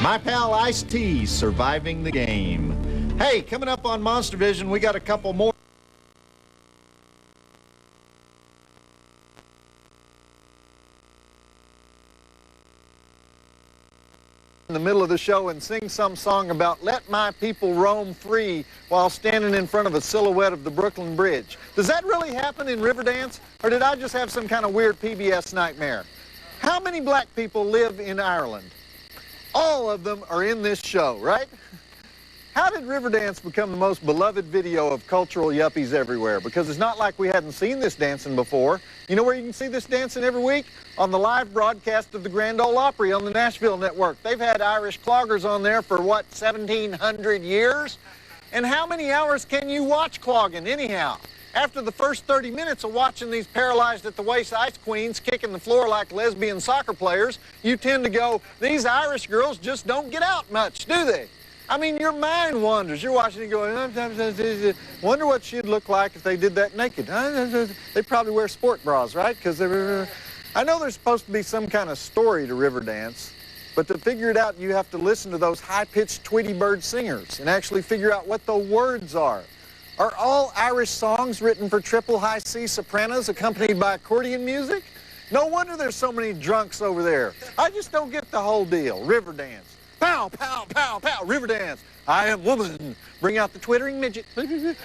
My pal Ice-T surviving the game. Hey, coming up on MonsterVision, we got a couple more. In the middle of the show and sing some song about let my people roam free while standing in front of a silhouette of the Brooklyn Bridge. Does that really happen in Riverdance, or did I just have some kind of weird PBS nightmare? How many black people live in Ireland? All of them are in this show, right? How did Riverdance become the most beloved video of cultural yuppies everywhere? Because it's not like we hadn't seen this dancing before. You know where you can see this dancing every week? On the live broadcast of the Grand Ole Opry on the Nashville network. They've had Irish cloggers on there for, what, 1,700 years? And how many hours can you watch clogging anyhow? After the first 30 minutes of watching these paralyzed at the waist ice queens kicking the floor like lesbian soccer players, you tend to go, these Irish girls just don't get out much, do they? I mean, your mind wanders. You're watching it going, wonder what she'd look like if they did that naked. They probably wear sport bras, right? Because I know there's supposed to be some kind of story to Riverdance, but to figure it out, you have to listen to those high-pitched Tweety Bird singers and actually figure out what the words are. Are all Irish songs written for triple high C sopranos accompanied by accordion music? No wonder there's so many drunks over there. I just don't get the whole deal. Riverdance. Pow, pow, pow, pow, Riverdance. I am woman. Bring out the twittering midget.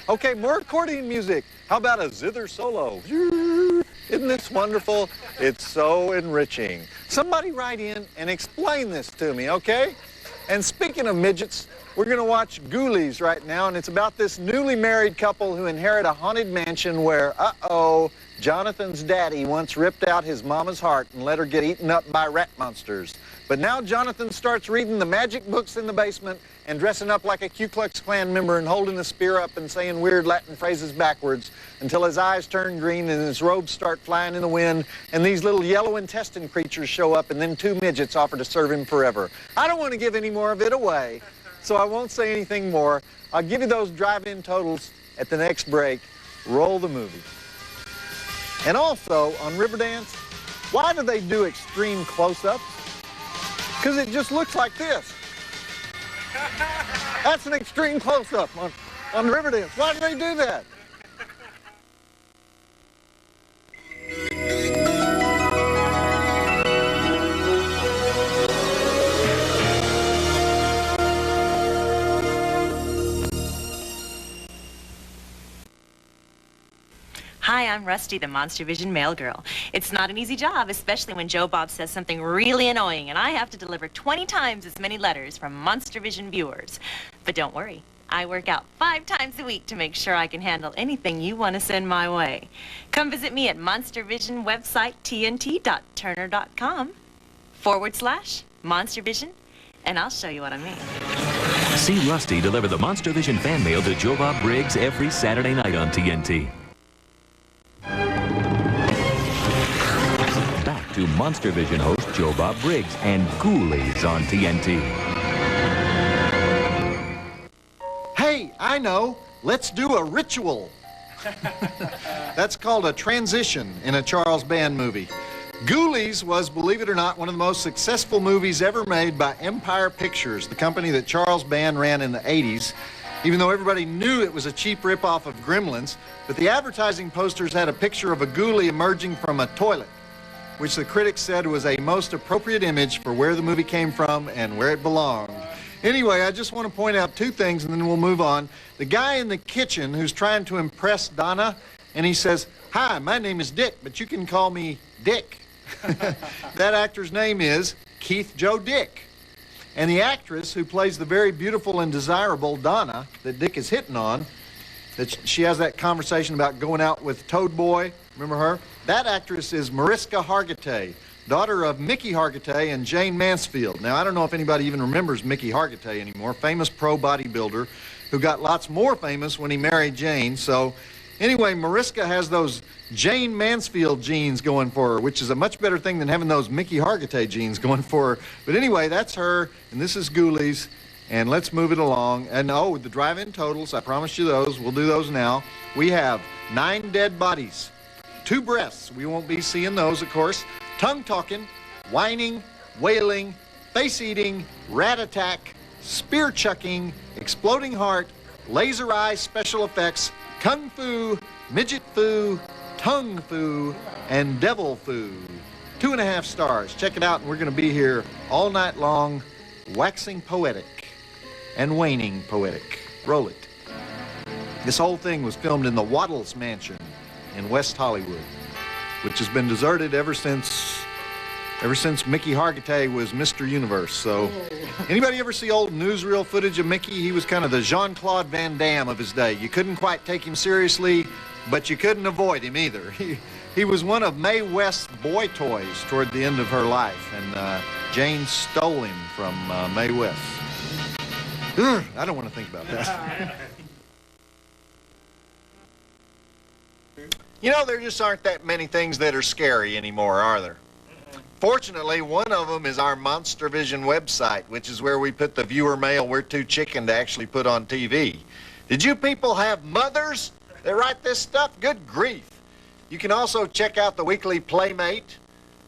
Okay, more accordion music. How about a zither solo? Isn't this wonderful? It's so enriching. Somebody write in and explain this to me, okay? And speaking of midgets, we're going to watch Ghoulies right now, and it's about this newly married couple who inherit a haunted mansion where, Jonathan's daddy once ripped out his mama's heart and let her get eaten up by rat monsters. But now Jonathan starts reading the magic books in the basement and dressing up like a Ku Klux Klan member and holding a spear up and saying weird Latin phrases backwards until his eyes turn green and his robes start flying in the wind and these little yellow intestine creatures show up and then two midgets offer to serve him forever. I don't want to give any more of it away, so I won't say anything more. I'll give you those drive-in totals at the next break. Roll the movie. And also, on Riverdance, why do they do extreme close-ups? Because it just looks like this. That's an extreme close-up on Riverdance. Why do they do that? Hi, I'm Rusty, the MonsterVision mail girl. It's not an easy job, especially when Joe Bob says something really annoying, and I have to deliver 20 times as many letters from MonsterVision viewers. But don't worry, I work out 5 times a week to make sure I can handle anything you want to send my way. Come visit me at MonsterVision website, tnt.turner.com/MonsterVision, and I'll show you what I mean. See Rusty deliver the MonsterVision fan mail to Joe Bob Briggs every Saturday night on TNT. Back to MonsterVision host Joe Bob Briggs and Ghoulies on TNT. Hey, I know. Let's do a ritual. That's called a transition in a Charles Band movie. Ghoulies was, believe it or not, one of the most successful movies ever made by Empire Pictures, the company that Charles Band ran in the 80s. Even though everybody knew it was a cheap ripoff of Gremlins, but the advertising posters had a picture of a ghoulie emerging from a toilet, which the critics said was a most appropriate image for where the movie came from and where it belonged. Anyway, I just want to point out 2 things and then we'll move on. The guy in the kitchen who's trying to impress Donna, and he says, "Hi, my name is Dick, but you can call me Dick." That actor's name is Keith Joe Dick. And the actress who plays the very beautiful and desirable Donna that Dick is hitting on, that she has that conversation about going out with Toad Boy, remember her? That actress is Mariska Hargitay, daughter of Mickey Hargitay and Jane Mansfield. Now, I don't know if anybody even remembers Mickey Hargitay anymore, famous pro bodybuilder who got lots more famous when he married Jane. So anyway, Mariska has those Jane Mansfield genes going for her, which is a much better thing than having those Mickey Hargitay genes going for her. But anyway, that's her, and this is Ghoulies, and let's move it along. And oh, the drive-in totals, I promised you those. We'll do those now. We have 9 dead bodies, 2 breasts. We won't be seeing those, of course. Tongue-talking, whining, wailing, face-eating, rat attack, spear-chucking, exploding heart, laser eye special effects, kung fu, midget foo, tongue foo, and devil foo. 2.5 stars. Check it out, and we're going to be here all night long, waxing poetic and waning poetic. Roll it. This whole thing was filmed in the Waddles Mansion in West Hollywood, which has been deserted ever since Mickey Hargitay was Mr. Universe. So, anybody ever see old newsreel footage of Mickey? He was kind of the Jean-Claude Van Damme of his day. You couldn't quite take him seriously, but you couldn't avoid him either. He was one of Mae West's boy toys toward the end of her life, and Jane stole him from Mae West. Ugh, I don't want to think about that. You know, there just aren't that many things that are scary anymore, are there? Fortunately, one of them is our MonsterVision website, which is where we put the viewer mail we're too chicken to actually put on TV. Did you people have mothers that write this stuff? Good grief. You can also check out the weekly Playmate,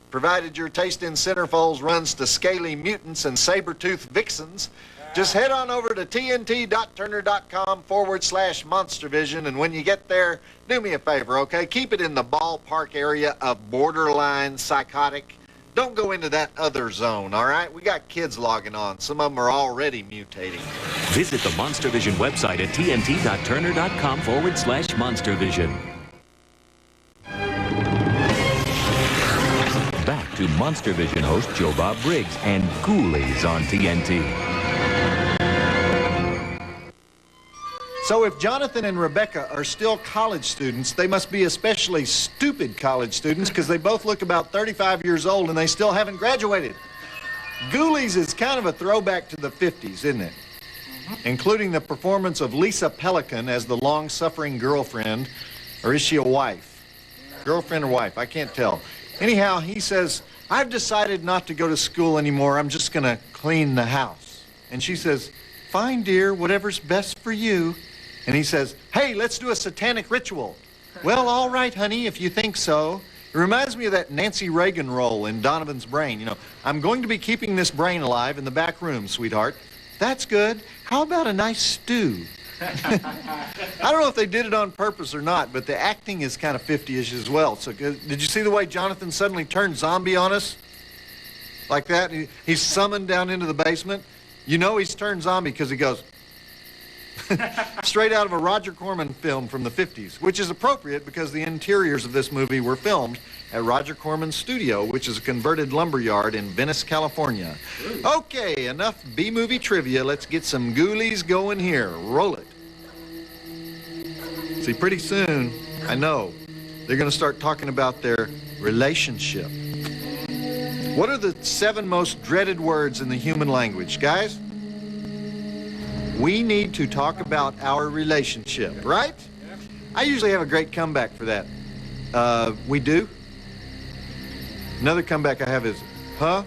provided your taste in centerfolds runs to scaly mutants and saber-toothed vixens. Just head on over to tnt.turner.com/MonsterVision, and when you get there, do me a favor, okay? Keep it in the ballpark area of borderline psychotic. Don't go into that other zone, all right? We got kids logging on. Some of them are already mutating. Visit the MonsterVision website at tnt.turner.com/MonsterVision. Back to MonsterVision host Joe Bob Briggs and Ghoulies on TNT. So if Jonathan and Rebecca are still college students, they must be especially stupid college students because they both look about 35 years old and they still haven't graduated. Ghoulies is kind of a throwback to the 50s, isn't it? Including the performance of Lisa Pelican as the long-suffering girlfriend, or is she a wife? Girlfriend or wife, I can't tell. Anyhow, he says, I've decided not to go to school anymore. I'm just going to clean the house. And she says, fine, dear, whatever's best for you. And he says, hey, let's do a satanic ritual. Well, all right, honey, if you think so. It reminds me of that Nancy Reagan role in Donovan's Brain. You know, I'm going to be keeping this brain alive in the back room, sweetheart. That's good. How about a nice stew? I don't know if they did it on purpose or not, but the acting is kind of 50-ish as well. So did you see the way Jonathan suddenly turned zombie on us? Like that? He's summoned down into the basement. You know he's turned zombie because he goes straight out of a Roger Corman film from the 50s, which is appropriate because the interiors of this movie were filmed at Roger Corman's studio, which is a converted lumberyard in Venice, California. Okay, enough B-movie trivia. Let's get some Ghoulies going here. Roll it. See, pretty soon, I know, they're going to start talking about their relationship. What are the 7 most dreaded words in the human language, guys? We need to talk about our relationship, right? I usually have a great comeback for that. We do? Another comeback I have is, huh?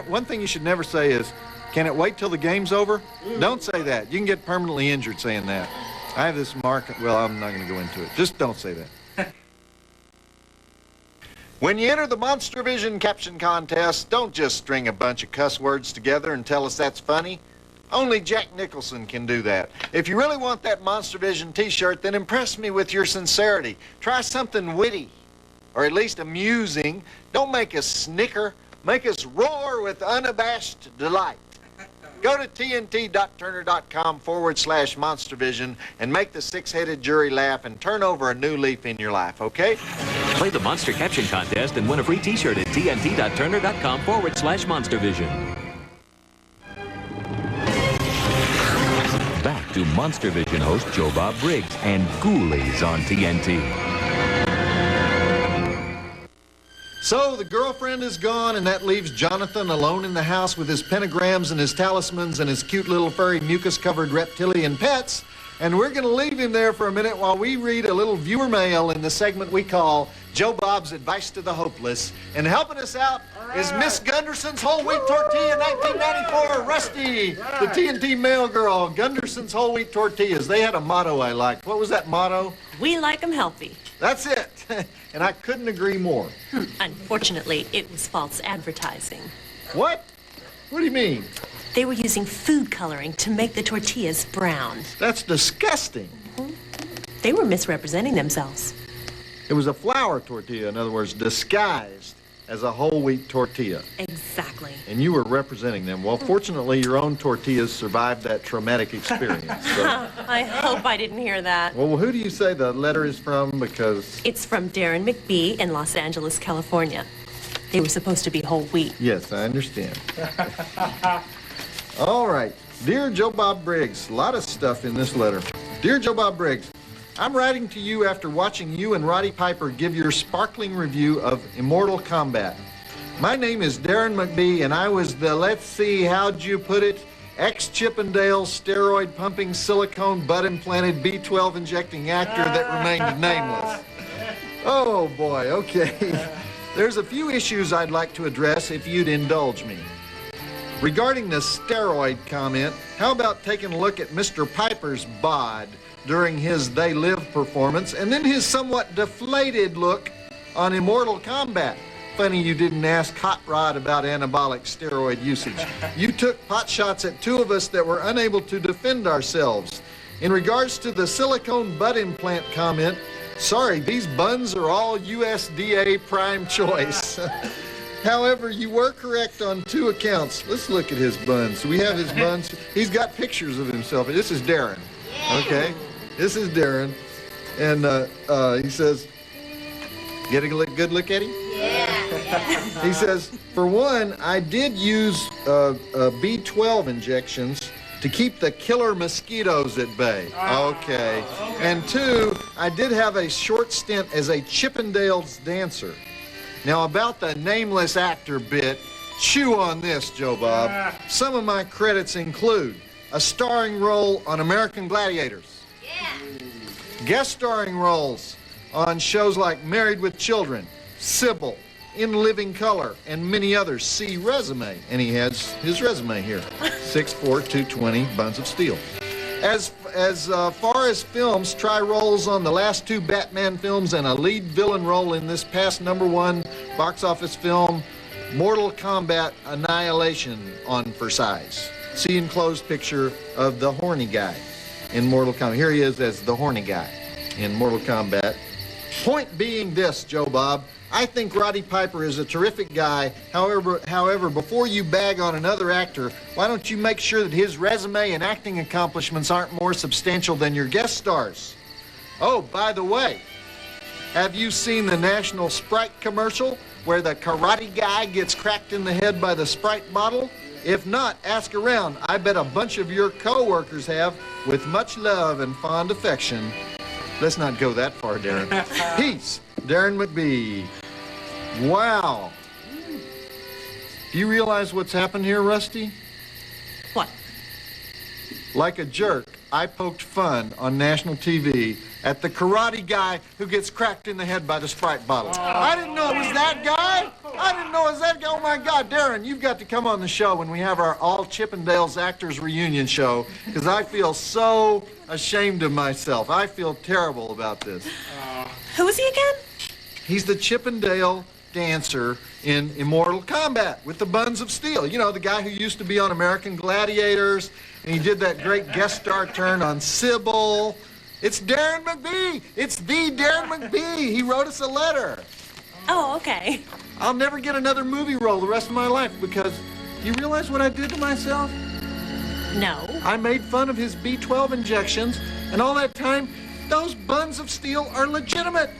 One thing you should never say is, can it wait till the game's over? Don't say that. You can get permanently injured saying that. I have this mark. Well, I'm not going to go into it. Just don't say that. When you enter the MonsterVision caption contest, don't just string a bunch of cuss words together and tell us that's funny. Only Jack Nicholson can do that. If you really want that MonsterVision t-shirt, then impress me with your sincerity. Try something witty, or at least amusing. Don't make us snicker. Make us roar with unabashed delight. Go to tnt.turner.com/MonsterVision and make the 6-headed jury laugh and turn over a new leaf in your life, okay? Play the Monster Caption Contest and win a free t-shirt at tnt.turner.com/MonsterVision. Back to MonsterVision host Joe Bob Briggs and Ghoulies on TNT. So the girlfriend is gone, and that leaves Jonathan alone in the house with his pentagrams and his talismans and his cute little furry mucus-covered reptilian pets. And we're going to leave him there for a minute while we read a little viewer mail in the segment we call Joe Bob's Advice to the Hopeless. And helping us out is Miss Gunderson's Whole Wheat Tortilla 1994, Rusty, the TNT mail girl. Gunderson's Whole Wheat Tortillas. They had a motto I liked. What was that motto? We like them healthy. That's it. And I couldn't agree more. Unfortunately, it was false advertising. What? What do you mean? They were using food coloring to make the tortillas brown. That's disgusting. They were misrepresenting themselves. It was a flour tortilla, in other words, disguised as a whole wheat tortilla. Exactly. And you were representing them. Well, fortunately, your own tortillas survived that traumatic experience. So. I hope I didn't hear that. Well, who do you say the letter is from? Because... It's from Darren McBee in Los Angeles, California. They were supposed to be whole wheat. Yes, I understand. All right. Dear Joe Bob Briggs, a lot of stuff in this letter. Dear Joe Bob Briggs, I'm writing to you after watching you and Roddy Piper give your sparkling review of Immortal Kombat. My name is Darren McBee, and I was the, let's see, how'd you put it, ex-Chippendale, steroid-pumping, silicone butt-implanted, B12 injecting actor that remained nameless. Oh, boy, okay. There's a few issues I'd like to address if you'd indulge me. Regarding the steroid comment, how about taking a look at Mr. Piper's bod during his They Live performance, and then his somewhat deflated look on Immortal Kombat. Funny you didn't ask Hot Rod about anabolic steroid usage. You took pot shots at two of us that were unable to defend ourselves. In regards to the silicone butt implant comment, sorry, these buns are all USDA prime choice. However, you were correct on two accounts. Let's look at his buns. We have his buns. He's got pictures of himself. This is Darren, okay? This is Darren, and he says, get a good look at him? Yeah. He says, for one, I did use B12 injections to keep the killer mosquitoes at bay. Okay. And two, I did have a short stint as a Chippendales dancer. Now, about the nameless actor bit, chew on this, Joe Bob. Some of my credits include a starring role on American Gladiators. Guest starring roles on shows like Married with Children, Sybil, In Living Color, and many others. See resume. And he has his resume here. 6'4", 220, Buns of Steel. As far as films, try roles on the last two Batman films and a lead villain role in this past #1 box office film, Mortal Kombat Annihilation on for size. See enclosed picture of the horny guy in Mortal Kombat. Here he is as the horny guy in Mortal Kombat. Point being this, Joe Bob, I think Roddy Piper is a terrific guy. However, before you bag on another actor, why don't you make sure that his resume and acting accomplishments aren't more substantial than your guest stars? Oh, by the way, have you seen the National Sprite commercial where the karate guy gets cracked in the head by the Sprite bottle? If not, ask around. I bet a bunch of your co-workers have, with much love and fond affection. Let's not go that far, Darren. Peace, Darren McBee. Wow. Do you realize what's happened here, Rusty? What? Like a jerk, I poked fun on national TV at the karate guy who gets cracked in the head by the Sprite bottle. I didn't know it was that guy. I didn't know it was that guy. Oh, my God, Darren, you've got to come on the show when we have our All Chippendales Actors Reunion show, because I feel so ashamed of myself. I feel terrible about this. Who is he again? He's the Chippendale dancer in Immortal Kombat with the Buns of Steel. You know, the guy who used to be on American Gladiators, and he did that great guest star turn on Sybil. It's Darren McBee. It's the Darren McBee. He wrote us a letter. Oh, okay. I'll never get another movie role the rest of my life because you realize what I did to myself? No. I made fun of his B12 injections, and all that time, those Buns of Steel are legitimate.